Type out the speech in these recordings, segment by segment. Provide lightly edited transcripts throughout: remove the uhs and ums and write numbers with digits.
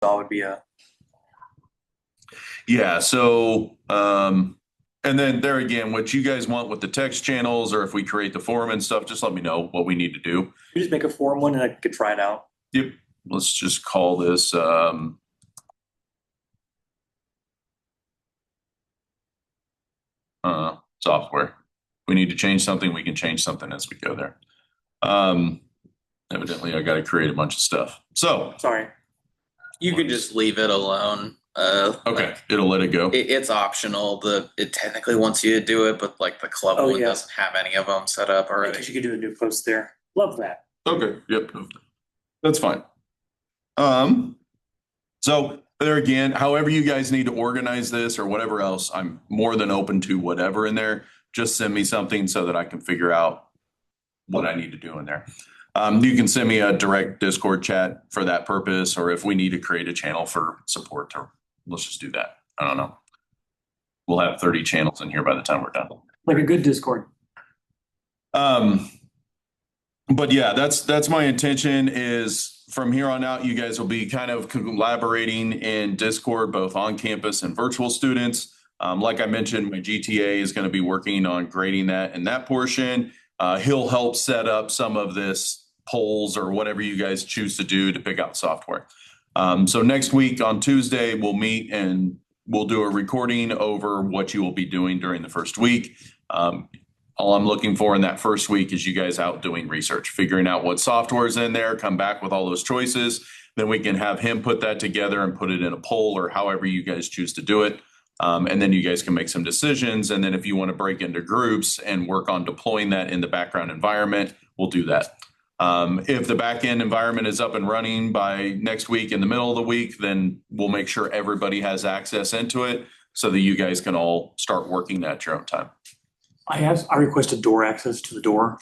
That would be a Yeah, so and then there again, what you guys want with the text channels, or if we create the forum and stuff, just let me know what we need to do. you just make a forum one and I could try it out. Yep. Let's just call this software. We need to change something, we can change something as we go there. Um Evidently I gotta create a bunch of stuff. So Sorry. You could just leave it alone. okay, it'll let it go. It's optional. It technically wants you to do it, but like the club Oh, one yeah. doesn't have any of them set up I already. guess you could do a new post there. Love that. Okay, yep. That's fine. So there again, however you guys need to organize this or whatever else, I'm more than open to whatever in there. Just send me something so that I can figure out what I need to do in there. You can send me a direct Discord chat for that purpose, or if we need to create a channel for support, or let's just do that. I don't know. We'll have 30 channels in here by the time we're done. Like a good Discord. But yeah, that's my intention is from here on out, you guys will be kind of collaborating in Discord, both on campus and virtual students. Like I mentioned, my GTA is going to be working on grading that and that portion. He'll help set up some of this polls or whatever you guys choose to do to pick out software. So next week on Tuesday, we'll meet and we'll do a recording over what you will be doing during the first week. All I'm looking for in that first week is you guys out doing research, figuring out what software is in there, come back with all those choices. Then we can have him put that together and put it in a poll or however you guys choose to do it. And then you guys can make some decisions. And then if you want to break into groups and work on deploying that in the background environment, we'll do that. If the backend environment is up and running by next week in the middle of the week, then we'll make sure everybody has access into it so that you guys can all start working at your own time. I requested door access to the door.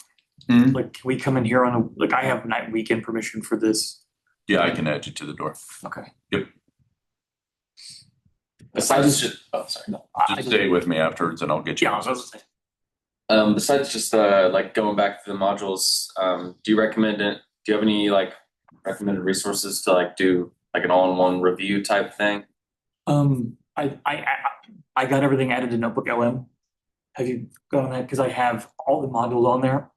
Mhm. Like, can we come in here on I have night weekend permission for this. Yeah, I can add you to the door. Okay. Yep. Besides sorry. No, Just stay with me afterwards and I'll get you. Yeah, I was about to say. Besides just like going back to the modules, do you recommend it? Do you have any like recommended resources to like do like an all-in-one review type thing? I got everything added to Notebook LM. Have you gone on that? Because I have all the modules on there.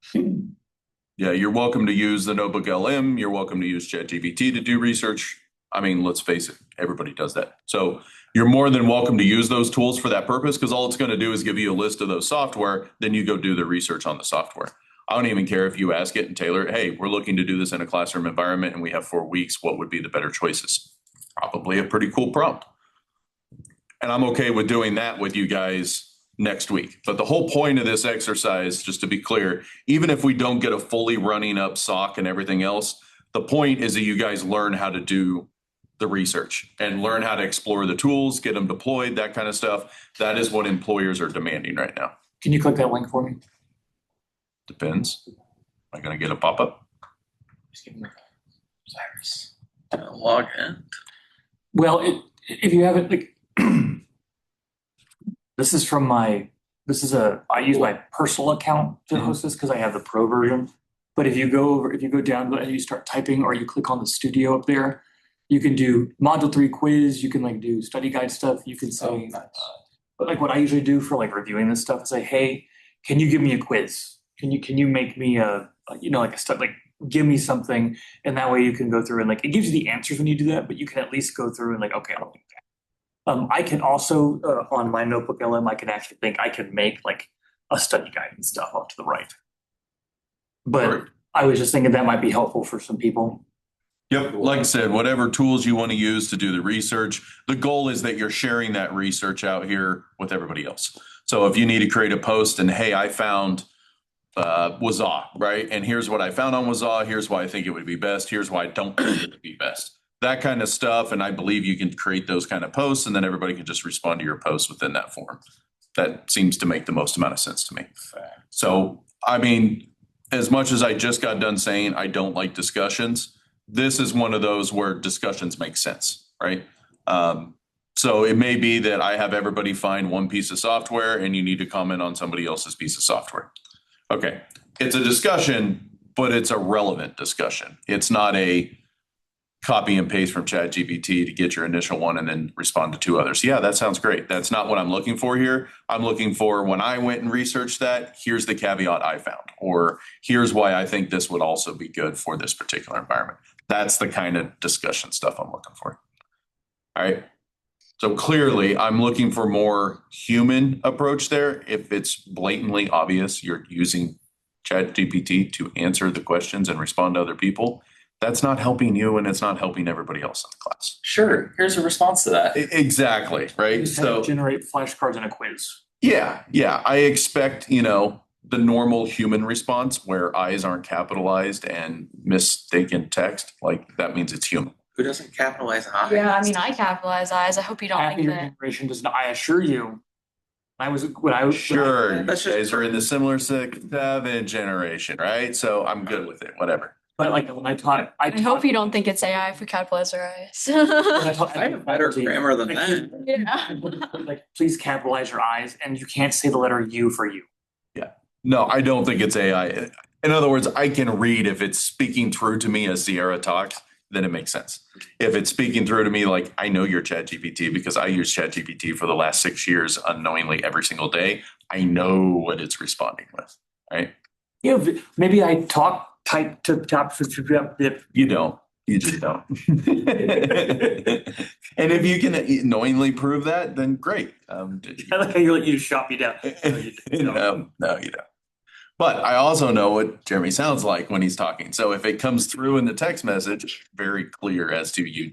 Yeah, you're welcome to use the Notebook LM. You're welcome to use ChatGPT to do research. I mean, let's face it, everybody does that. So you're more than welcome to use those tools for that purpose because all it's going to do is give you a list of those software. Then you go do the research on the software. I don't even care if you ask it and tailor it. Hey, we're looking to do this in a classroom environment and we have 4 weeks. What would be the better choices? Probably a pretty cool prompt. And I'm okay with doing that with you guys next week. But the whole point of this exercise, just to be clear, even if we don't get a fully running up SOC and everything else, the point is that you guys learn how to do the research and learn how to explore the tools, get them deployed, that kind of stuff. That is what employers are demanding right now. Can you click that link for me? Depends. Am I going to get a pop-up? Just give me Cyrus, log in. Well, if you haven't, like, this is I use my personal account to host this because I have the pro version. But if you go down and you start typing or you click on the studio up there, you can do module 3 quiz. You can like do study guide stuff. You can say, but like what I usually do for like reviewing this stuff is say, hey, can you give me a quiz? Can you make me like a stuff, like give me something, and that way you can go through and like it gives you the answers when you do that, but you can at least go through and like, okay, I'll do that. I can also on my Notebook LM, I can make like a study guide and stuff off to the right. But Right. I was just thinking that might be helpful for some people. Yep. Like I said, whatever tools you want to use to do the research, the goal is that you're sharing that research out here with everybody else. So if you need to create a post and, hey, I found Waza, right? And here's what I found on Waza. Here's why I think it would be best. Here's why I don't think it would be best. That kind of stuff. And I believe you can create those kind of posts and then everybody can just respond to your post within that form. That seems to make the most amount of sense to me. So, I mean, as much as I just got done saying I don't like discussions, this is one of those where discussions make sense, right? So it may be that I have everybody find one piece of software and you need to comment on somebody else's piece of software. Okay, it's a discussion, but it's a relevant discussion. It's not a copy and paste from ChatGPT to get your initial one and then respond to two others. Yeah, that sounds great. That's not what I'm looking for here. I'm looking for, when I went and researched that, here's the caveat I found, or here's why I think this would also be good for this particular environment. That's the kind of discussion stuff I'm looking for. All right. So clearly I'm looking for more human approach there. If it's blatantly obvious you're using ChatGPT to answer the questions and respond to other people, that's not helping you and it's not helping everybody else in the class. Sure, here's a response to that. Exactly, right? Just have it generate flashcards and a quiz. Yeah, I expect, the normal human response where eyes aren't capitalized and mistaken text, like that means it's human. Who doesn't capitalize eyes? Yeah, I mean, I capitalize eyes. I hope you don't Half of think your that. generation does not, I assure you. When I was Sure, you That's just- guys are in the similar 6-7 generation, right? So I'm good with it, whatever. But like when I taught, I hope you don't think it's AI if we capitalize our eyes. I have better grammar than that. Yeah. Like, please capitalize your eyes, and you can't say the letter U for you. No, I don't think it's AI. In other words, I can read if it's speaking through to me as Sierra talks, then it makes sense. If it's speaking through to me, like I know you're ChatGPT because I use ChatGPT for the last 6 years unknowingly every single day. I know what it's responding with, right? Yeah, maybe I type to top. You don't. You just don't. And if you can knowingly prove that, then great. I like how you let you shop you down. No, you don't. But I also know what Jeremy sounds like when he's talking. So if it comes through in the text message, very clear as to you.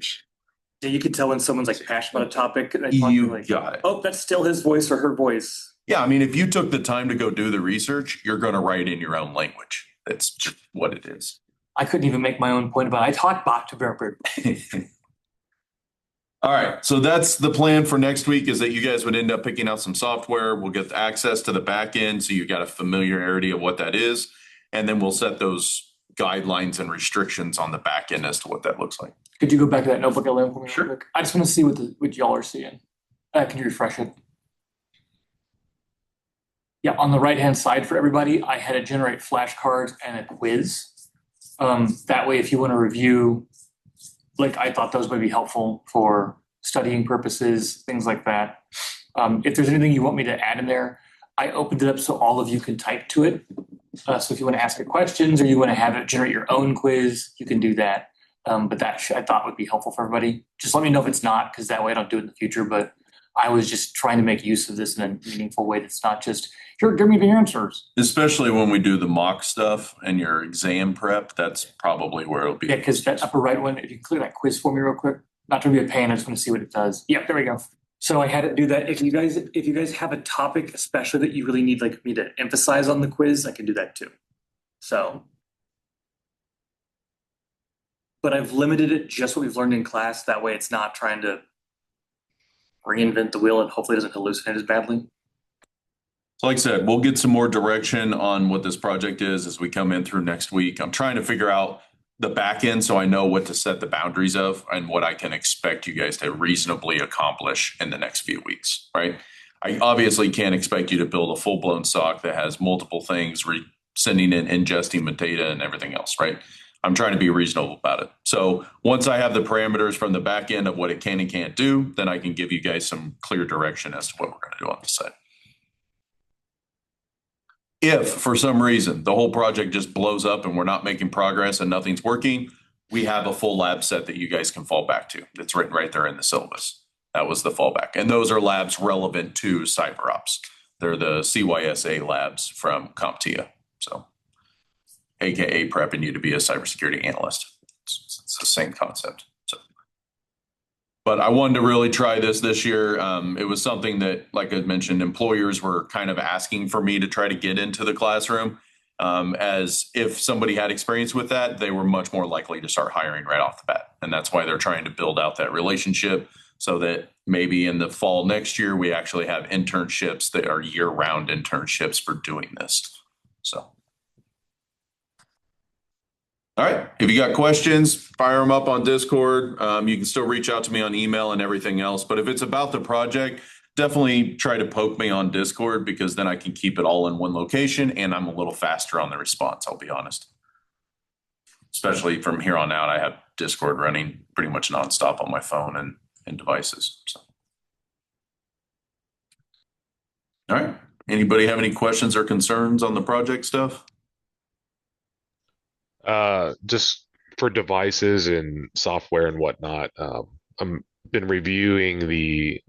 Yeah, you can tell when someone's like passionate about a topic. And they talk You like, got it. oh, that's still his voice or her voice. Yeah, I mean, if you took the time to go do the research, you're going to write in your own language. That's just what it is. I couldn't even make my own point about it. I talk back to Bear. All right, so that's the plan for next week, is that you guys would end up picking out some software. We'll get access to the back end, so you got a familiarity of what that is. And then we'll set those guidelines and restrictions on the back end as to what that looks like. Could you go back to that notebook I left for me? Sure. Real quick? I just want to see what y'all are seeing. Can you refresh it? Yeah, on the right-hand side for everybody, I had to generate flashcards and a quiz. That way, if you want to review, like I thought those would be helpful for studying purposes, things like that. If there's anything you want me to add in there, I opened it up so all of you can type to it. So if you want to ask it questions or you want to have it generate your own quiz, you can do that. But that I thought would be helpful for everybody. Just let me know if it's not, because that way I don't do it in the future. But I was just trying to make use of this in a meaningful way that's not just, here, give me the answers. Especially when we do the mock stuff and your exam prep, that's probably where it'll be. Yeah, because that upper right one, if you click that quiz for me real quick, not to be a pain, I just want to see what it does. Yep, there we go. So I had it do that. If you guys have a topic, especially that you really need like me to emphasize on the quiz, I can do that too. So, but I've limited it just what we've learned in class. That way it's not trying to reinvent the wheel and hopefully doesn't hallucinate as badly. So like I said, we'll get some more direction on what this project is as we come in through next week. I'm trying to figure out the back end so I know what to set the boundaries of and what I can expect you guys to reasonably accomplish in the next few weeks, right? I obviously can't expect you to build a full-blown SOC that has multiple things, sending in, ingesting metadata and everything else, right? I'm trying to be reasonable about it. So once I have the parameters from the back end of what it can and can't do, then I can give you guys some clear direction as to what we're going to do on this side. If for some reason the whole project just blows up and we're not making progress and nothing's working, we have a full lab set that you guys can fall back to. That's written right there in the syllabus. That was the fallback. And those are labs relevant to CyberOps. They're the CYSA labs from CompTIA. So, AKA prepping you to be a cybersecurity analyst. It's the same concept. So, but I wanted to really try this year. It was something that, like I mentioned, employers were kind of asking for me to try to get into the classroom. As if somebody had experience with that, they were much more likely to start hiring right off the bat. And that's why they're trying to build out that relationship so that maybe in the fall next year, we actually have internships that are year-round internships for doing this. So. All right, if you got questions, fire them up on Discord. You can still reach out to me on email and everything else. But if it's about the project, definitely try to poke me on Discord because then I can keep it all in one location and I'm a little faster on the response, I'll be honest. Especially from here on out, I have Discord running pretty much nonstop on my phone and devices. So. All right. Anybody have any questions or concerns on the project stuff? Just for devices and software and whatnot, I'm been reviewing the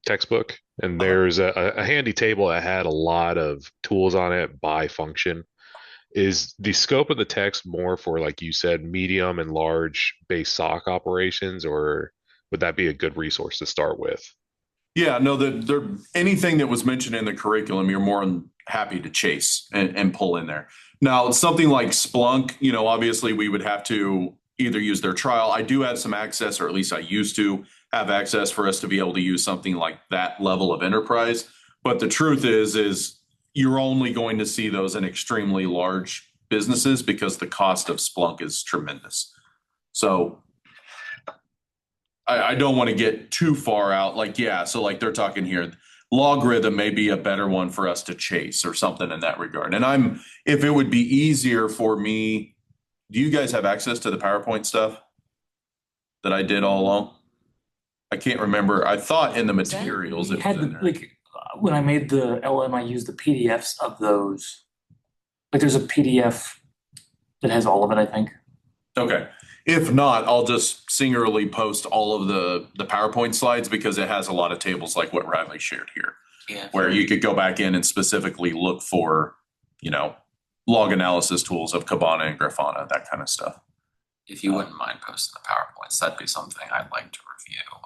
textbook, and there's a handy table that had a lot of tools on it by function. Is the scope of the text more for, like you said, medium and large base SOC operations, or would that be a good resource to start with? Yeah, no, anything that was mentioned in the curriculum, you're more than happy to chase and pull in there. Now, something like Splunk, obviously we would have to either use their trial. I do have some access, or at least I used to have access for us to be able to use something like that level of enterprise. But the truth is you're only going to see those in extremely large businesses because the cost of Splunk is tremendous. So I don't want to get too far out. So like they're talking here, Logarithm may be a better one for us to chase or something in that regard. And if it would be easier for me, do you guys have access to the PowerPoint stuff that I did all along? I can't remember. I thought in the materials it was in there. When I made the LM, I used the PDFs of those. Like there's a PDF that has all of it, I think. Okay. If not, I'll just singularly post all of the PowerPoint slides because it has a lot of tables like what Riley shared here. Yeah. Where you could go back in and specifically look for, log analysis tools of Kibana and Grafana, that kind of stuff. If you wouldn't mind posting the PowerPoints, that'd be something I'd like to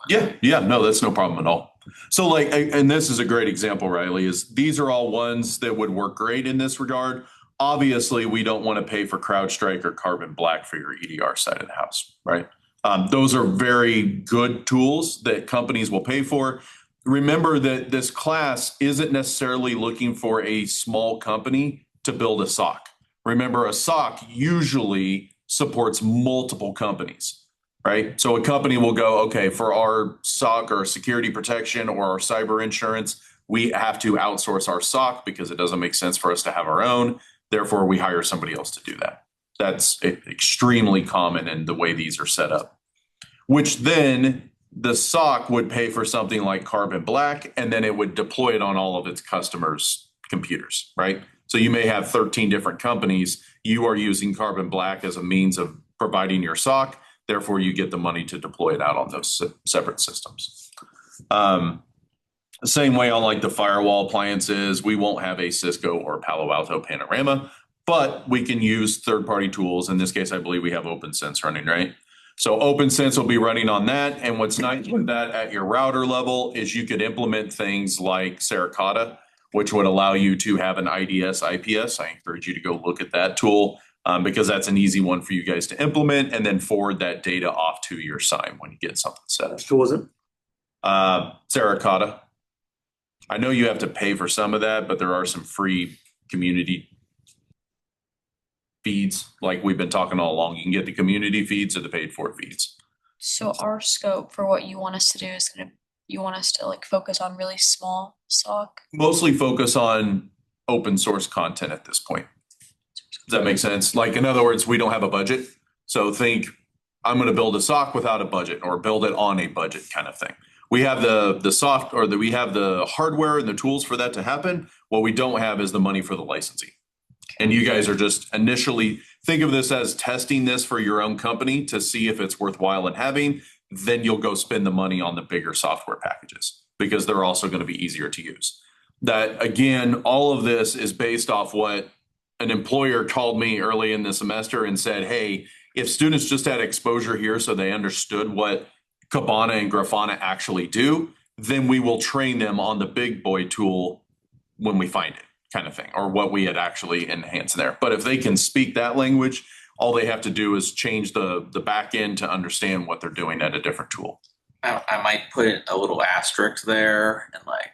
review. Yeah, no, that's no problem at all. So and this is a great example, Riley, is these are all ones that would work great in this regard. Obviously, we don't want to pay for CrowdStrike or Carbon Black for your EDR side of the house, right? Those are very good tools that companies will pay for. Remember that this class isn't necessarily looking for a small company to build a SOC. Remember, a SOC usually supports multiple companies, right? So a company will go, okay, for our SOC or security protection or our cyber insurance, we have to outsource our SOC because it doesn't make sense for us to have our own. Therefore, we hire somebody else to do that. That's extremely common in the way these are set up, which then the SOC would pay for something like Carbon Black, and then it would deploy it on all of its customers' computers, right? So you may have 13 different companies. You are using Carbon Black as a means of providing your SOC. Therefore, you get the money to deploy it out on those separate systems. The same way on like the firewall appliances, we won't have a Cisco or Palo Alto Panorama, but we can use third-party tools. In this case, I believe we have OpenSense running, right? So OpenSense will be running on that. And what's nice with that at your router level is you could implement things like Saracata, which would allow you to have an IDS IPS. I encourage you to go look at that tool because that's an easy one for you guys to implement and then forward that data off to your SIEM when you get something set up. Who was it? Saracata. I know you have to pay for some of that, but there are some free community feeds like we've been talking all along. You can get the community feeds or the paid for feeds. So our scope for what you want us to do is you want us to like focus on really small SOC? Mostly focus on open source content at this point. Does that make sense? Like, in other words, we don't have a budget. So think I'm going to build a SOC without a budget or build it on a budget kind of thing. We have we have the hardware and the tools for that to happen. What we don't have is the money for the licensing. And you guys are just initially think of this as testing this for your own company to see if it's worthwhile in having. Then you'll go spend the money on the bigger software packages because they're also going to be easier to use. That again, all of this is based off what an employer called me early in the semester and said, hey, if students just had exposure here so they understood what Kibana and Grafana actually do, then we will train them on the big boy tool when we find it, kind of thing, or what we had actually enhanced there. But if they can speak that language, all they have to do is change the back end to understand what they're doing at a different tool. I might put a little asterisk there, and like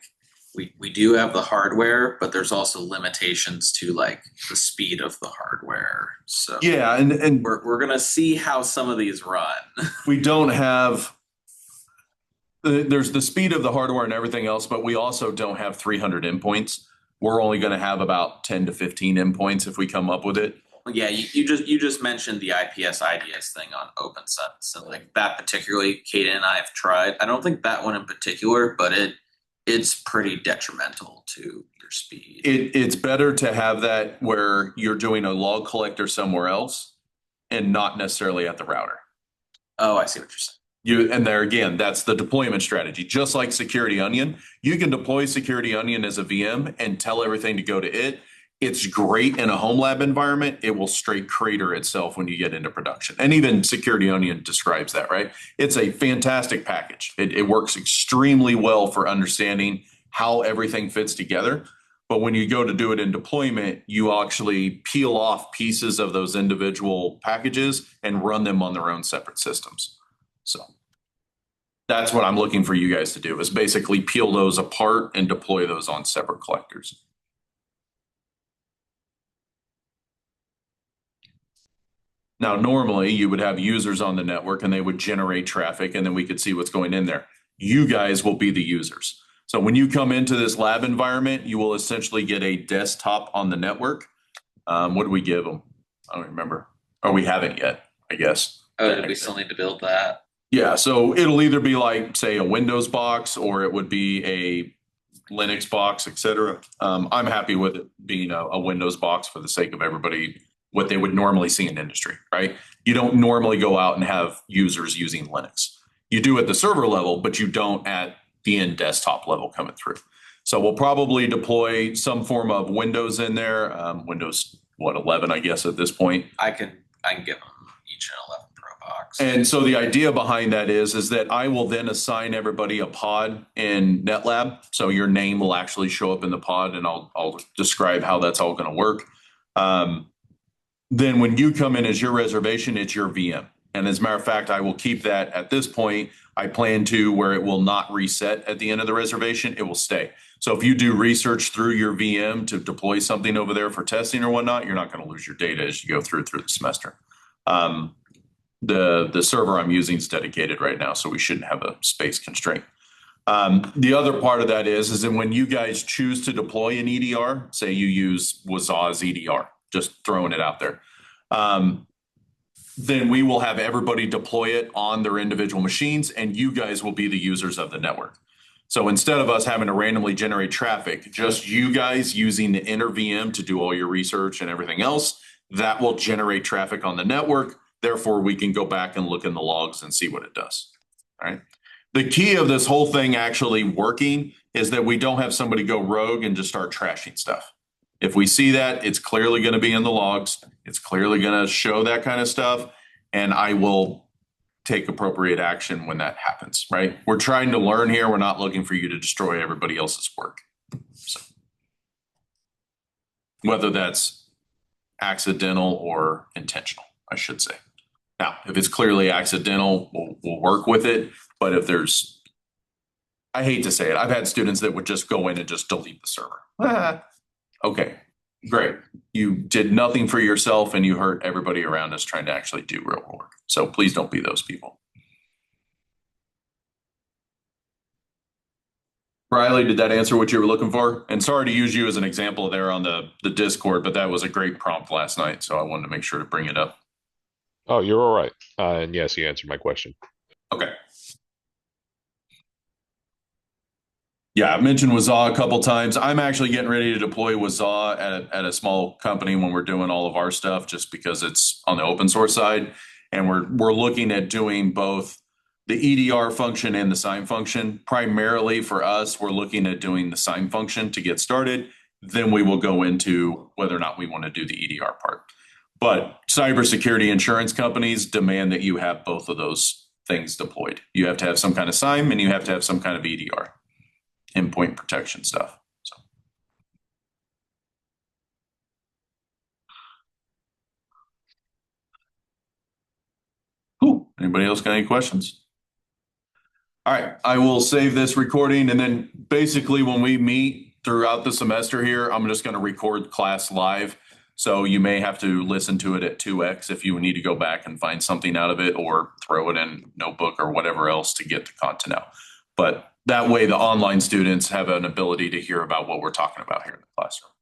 we do have the hardware, but there's also limitations to like the speed of the hardware. So yeah, and we're gonna see how some of these run. We don't have. There's the speed of the hardware and everything else, but we also don't have 300 endpoints. We're only going to have about 10 to 15 endpoints if we come up with it. Yeah, you just mentioned the IPS IDS thing on OpenSense, and like that particularly, Kaden and I have tried. I don't think that one in particular, but it's pretty detrimental to your speed. It's better to have that where you're doing a log collector somewhere else and not necessarily at the router. Oh, I see what you're saying. And there again, that's the deployment strategy. Just like Security Onion, you can deploy Security Onion as a VM and tell everything to go to it. It's great in a home lab environment. It will straight crater itself when you get into production. And even Security Onion describes that, right? It's a fantastic package. It works extremely well for understanding how everything fits together. But when you go to do it in deployment, you actually peel off pieces of those individual packages and run them on their own separate systems. So that's what I'm looking for you guys to do, is basically peel those apart and deploy those on separate collectors. Now, normally you would have users on the network and they would generate traffic and then we could see what's going in there. You guys will be the users. So when you come into this lab environment, you will essentially get a desktop on the network. What do we give them? I don't remember. Or we haven't yet, I guess. Oh, did we still need to build that? Yeah, so it'll either be like, say, a Windows box, or it would be a Linux box, et cetera. I'm happy with it being a Windows box for the sake of everybody, what they would normally see in industry, right? You don't normally go out and have users using Linux. You do at the server level, but you don't at the end desktop level coming through. So we'll probably deploy some form of Windows in there. Windows, 11, I guess, at this point. I can give them each an 11 Pro box. And so the idea behind that is that I will then assign everybody a pod in NetLab. So your name will actually show up in the pod, and I'll describe how that's all going to work. Then when you come in as your reservation, it's your VM. And as a matter of fact, I will keep that at this point. I plan to where it will not reset at the end of the reservation. It will stay. So if you do research through your VM to deploy something over there for testing or whatnot, you're not going to lose your data as you go through the semester. The server I'm using is dedicated right now, so we shouldn't have a space constraint. The other part of that is that when you guys choose to deploy an EDR, say you use Wazaw's EDR, just throwing it out there, then we will have everybody deploy it on their individual machines, and you guys will be the users of the network. So instead of us having to randomly generate traffic, just you guys using the inner VM to do all your research and everything else, that will generate traffic on the network. Therefore, we can go back and look in the logs and see what it does. All right. The key of this whole thing actually working is that we don't have somebody go rogue and just start trashing stuff. If we see that, it's clearly going to be in the logs. It's clearly going to show that kind of stuff. And I will take appropriate action when that happens, right? We're trying to learn here. We're not looking for you to destroy everybody else's work. So, whether that's accidental or intentional, I should say. Now, if it's clearly accidental, we'll work with it. But if there's, I hate to say it, I've had students that would just go in and just delete the server. Okay, great. You did nothing for yourself and you hurt everybody around us trying to actually do real work. So please don't be those people. Riley, did that answer what you were looking for? And sorry to use you as an example there on the Discord, but that was a great prompt last night. So I wanted to make sure to bring it up. Oh, you're all right. And yes, you answered my question. Okay. Yeah, I've mentioned Wazaw a couple times. I'm actually getting ready to deploy Wazaw at a small company when we're doing all of our stuff, just because it's on the open source side. And we're looking at doing both the EDR function and the SIEM function. Primarily for us, we're looking at doing the SIEM function to get started. Then we will go into whether or not we want to do the EDR part. But cybersecurity insurance companies demand that you have both of those things deployed. You have to have some kind of SIEM and you have to have some kind of EDR. Endpoint protection stuff. So. Cool. Anybody else got any questions? All right, I will save this recording, and then basically when we meet throughout the semester here, I'm just going to record class live. So you may have to listen to it at 2x if you need to go back and find something out of it, or throw it in notebook or whatever else to get the content out. But that way the online students have an ability to hear about what we're talking about here in the classroom.